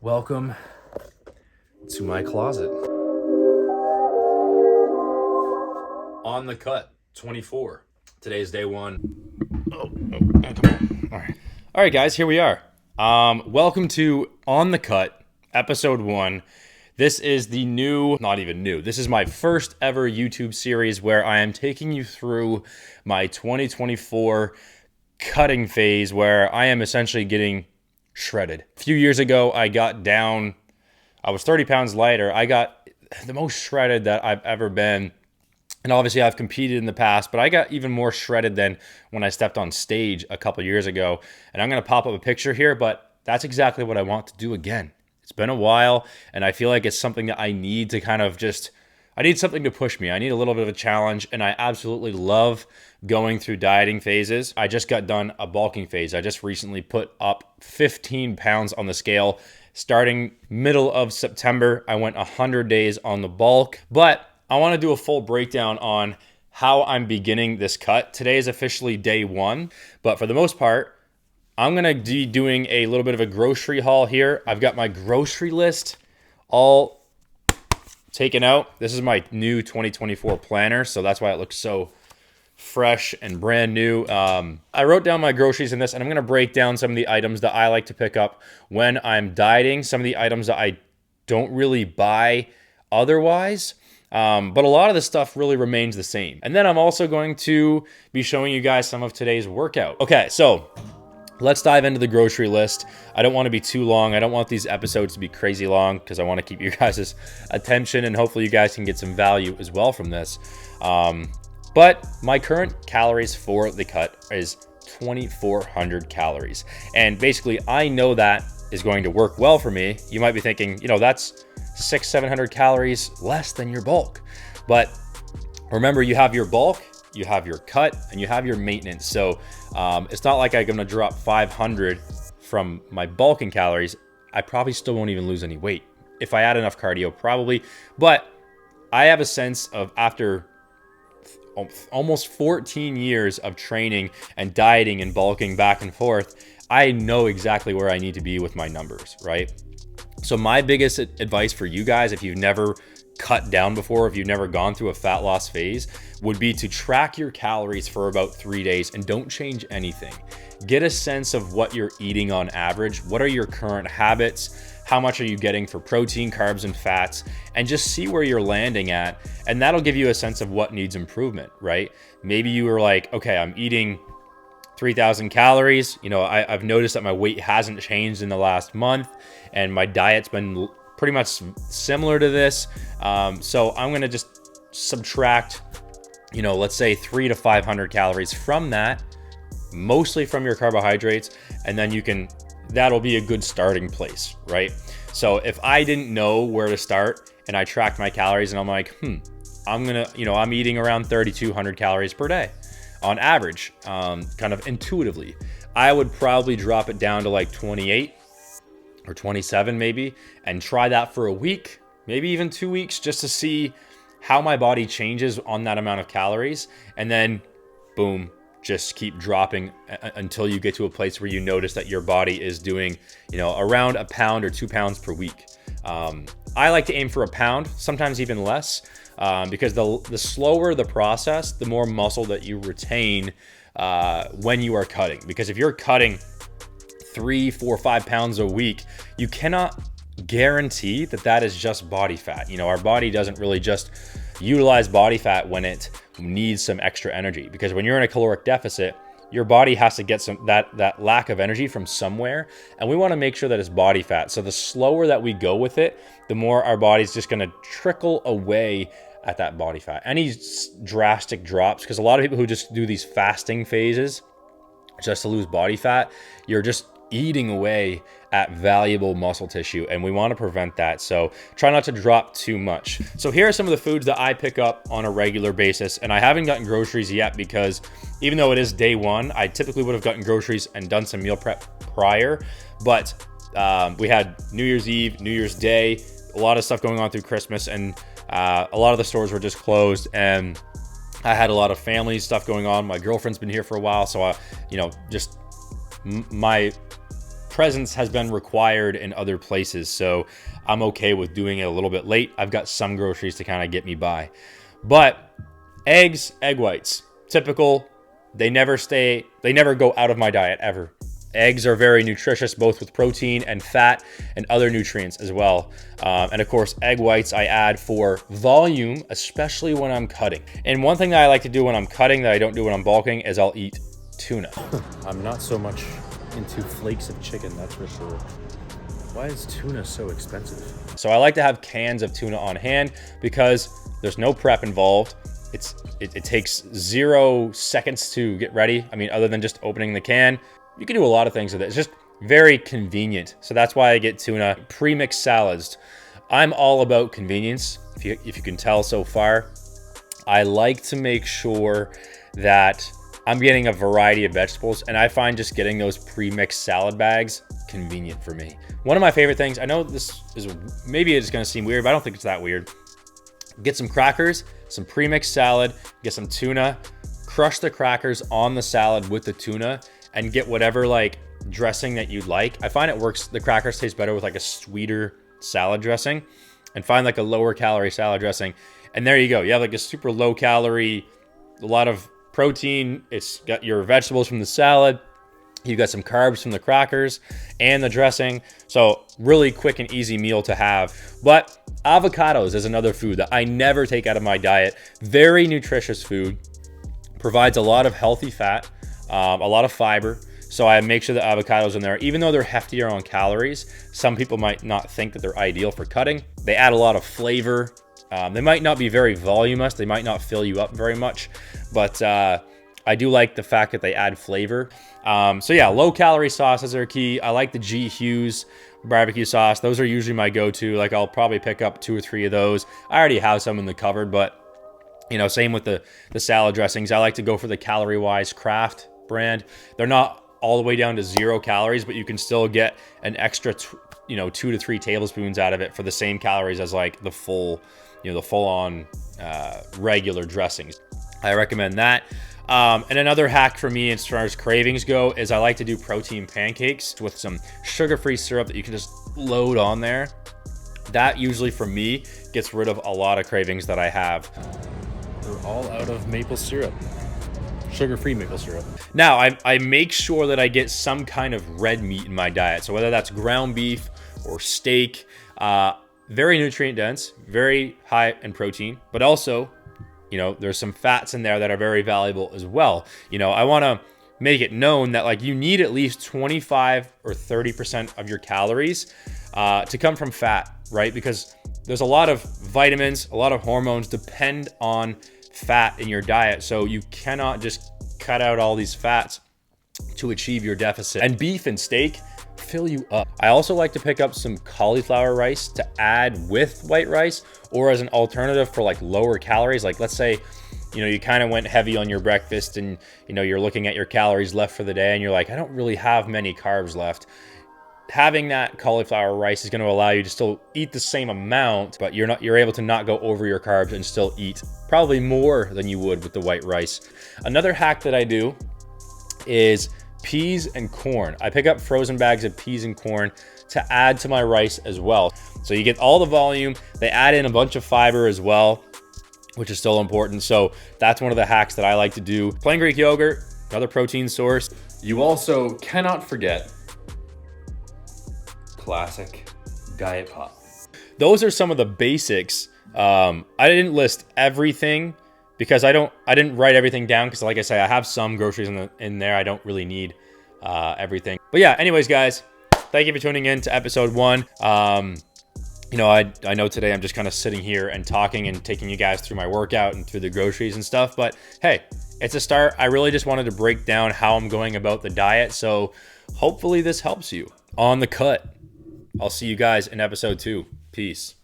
Welcome to my closet. On the Cut 24. Today's day one. Come on. All right, guys, here we are. Welcome to On the Cut, episode 1. This is the not even new. This is my first ever YouTube series where I am taking you through my 2024 cutting phase where I am essentially getting shredded. A few years ago, I was 30 pounds lighter. I got the most shredded that I've ever been. And obviously I've competed in the past, but I got even more shredded than when I stepped on stage a couple years ago. And I'm going to pop up a picture here, but that's exactly what I want to do again. It's been a while, and I feel like it's something that I need to I need something to push me. I need a little bit of a challenge, and I absolutely love going through dieting phases. I just got done a bulking phase. I just recently put up 15 pounds on the scale. Starting middle of September, I went 100 days on the bulk, but I want to do a full breakdown on how I'm beginning this cut. Today is officially day 1, but for the most part, I'm going to be doing a little bit of a grocery haul here. I've got my grocery list all taken out. This is my new 2024 planner, so that's why it looks so fresh and brand new. I wrote down my groceries in this, and I'm going to break down some of the items that I like to pick up when I'm dieting, some of the items that I don't really buy otherwise. But a lot of the stuff really remains the same. And then I'm also going to be showing you guys some of today's workout. Okay, so let's dive into the grocery list. I don't want to be too long. I don't want these episodes to be crazy long because I want to keep you guys' attention, and hopefully you guys can get some value as well from this. But my current calories for the cut is 2,400 calories. And basically, I know that is going to work well for me. You might be thinking, that's 600-700 calories less than your bulk. But remember, you have your bulk, you have your cut, and you have your maintenance. So it's not like I'm going to drop 500 from my bulking calories. I probably still won't even lose any weight. If I add enough cardio, probably. But I have a sense of, after almost 14 years of training and dieting and bulking back and forth, I know exactly where I need to be with my numbers, right? So my biggest advice for you guys, if you've never cut down before, if you've never gone through a fat loss phase, would be to track your calories for about 3 days and don't change anything. Get a sense of what you're eating on average. What are your current habits? How much are you getting for protein, carbs, and fats? And just see where you're landing at. And that'll give you a sense of what needs improvement, right? Maybe you were like, okay, I'm eating 3,000 calories. I've noticed that my weight hasn't changed in the last month, and my diet's been pretty much similar to this. So I'm going to just subtract, let's say 300 to 500 calories from that, mostly from your carbohydrates. And then that'll be a good starting place, right? So if I didn't know where to start and I tracked my calories and I'm like, I'm eating around 3,200 calories per day on average, kind of intuitively, I would probably drop it down to like 28 or 27 maybe, and try that for a week, maybe even 2 weeks, just to see how my body changes on that amount of calories. And then boom, just keep dropping until you get to a place where you notice that your body is doing, around a pound or 2 pounds per week. I like to aim for a pound, sometimes even less, because the slower the process, the more muscle that you retain when you are cutting. Because if you're cutting 3, 4, 5 pounds a week, you cannot guarantee that is just body fat. Our body doesn't really just utilize body fat when it needs some extra energy, because when you're in a caloric deficit, your body has to get that lack of energy from somewhere, and we want to make sure that it's body fat. So the slower that we go with it, the more our body's just going to trickle away at that body fat. Any drastic drops, because a lot of people who just do these fasting phases just to lose body fat, you're just eating away at valuable muscle tissue, and we want to prevent that. So try not to drop too much. So here are some of the foods that I pick up on a regular basis, and I haven't gotten groceries yet because even though it is day 1, I typically would have gotten groceries and done some meal prep prior, but we had New Year's Eve, New Year's Day, a lot of stuff going on through Christmas, and a lot of the stores were just closed, and I had a lot of family stuff going on. My girlfriend's been here for a while, so my presence has been required in other places, so I'm okay with doing it a little bit late. I've got some groceries to kind of get me by. But eggs, egg whites, typical. They never go out of my diet ever. Eggs are very nutritious, both with protein and fat and other nutrients as well. And of course, egg whites I add for volume, especially when I'm cutting. And one thing that I like to do when I'm cutting that I don't do when I'm bulking is I'll eat tuna. I'm not so much into flakes of chicken, that's for sure. Why is tuna so expensive? So I like to have cans of tuna on hand because there's no prep involved. It takes 0 seconds to get ready. I mean, other than just opening the can. You can do a lot of things with it. It's just very convenient. So that's why I get tuna. Pre-mixed salads. I'm all about convenience, if you can tell so far. I like to make sure that I'm getting a variety of vegetables, and I find just getting those pre-mixed salad bags convenient for me. One of my favorite things, I know this is, maybe it's gonna seem weird, but I don't think it's that weird. Get some crackers, some pre-mixed salad, get some tuna, crush the crackers on the salad with the tuna, and get whatever like dressing that you'd like. I find it works, the crackers taste better with like a sweeter salad dressing, and find like a lower calorie salad dressing. And there you go. You have like a super low calorie, a lot of protein. It's got your vegetables from the salad. You've got some carbs from the crackers and the dressing. So really quick and easy meal to have. But avocados is another food that I never take out of my diet. Very nutritious food. Provides a lot of healthy fat. A lot of fiber, so I make sure the avocados in there. Even though they're heftier on calories, some people might not think that they're ideal for cutting. They add a lot of flavor. They might not be very voluminous. They might not fill you up very much, but I do like the fact that they add flavor. So yeah, low calorie sauces are key. I like the G. Hughes barbecue sauce. Those are usually my go-to. Like I'll probably pick up 2 or 3 of those. I already have some in the cupboard, but you know, same with the salad dressings. I like to go for the Calorie Wise Craft brand. They're not all the way down to 0 calories, but you can still get an extra 2 to 3 tablespoons out of it for the same calories as like the full on regular dressings. I recommend that. And another hack for me as far as cravings go is I like to do protein pancakes with some sugar-free syrup that you can just load on there. That usually for me gets rid of a lot of cravings that I have. We're all out of maple syrup. Sugar-free maple syrup. Now, I make sure that I get some kind of red meat in my diet. So whether that's ground beef or steak, very nutrient dense, very high in protein, but also, there's some fats in there that are very valuable as well. I want to make it known that like you need at least 25 or 30% of your calories to come from fat, right? Because there's a lot of vitamins, a lot of hormones depend on fat in your diet. So you cannot just cut out all these fats to achieve your deficit. And beef and steak fill you up. I also like to pick up some cauliflower rice to add with white rice or as an alternative for like lower calories. Like let's say, you kind of went heavy on your breakfast and, you're looking at your calories left for the day and you're like, I don't really have many carbs left. Having that cauliflower rice is going to allow you to still eat the same amount, but you're able to not go over your carbs and still eat probably more than you would with the white rice. Another hack that I do is peas and corn. I pick up frozen bags of peas and corn to add to my rice as well. So you get all the volume. They add in a bunch of fiber as well, which is still important. So that's one of the hacks that I like to do. Plain Greek yogurt, another protein source. You also cannot forget classic Diet Pop. Those are some of the basics. I didn't list everything because I didn't write everything down because like I say, I have some groceries in there. I don't really need everything. But yeah, anyways, guys, thank you for tuning in to episode 1. I know today I'm just kind of sitting here and talking and taking you guys through my workout and through the groceries and stuff, but hey, it's a start. I really just wanted to break down how I'm going about the diet. So hopefully this helps you. On the cut. I'll see you guys in episode 2. Peace.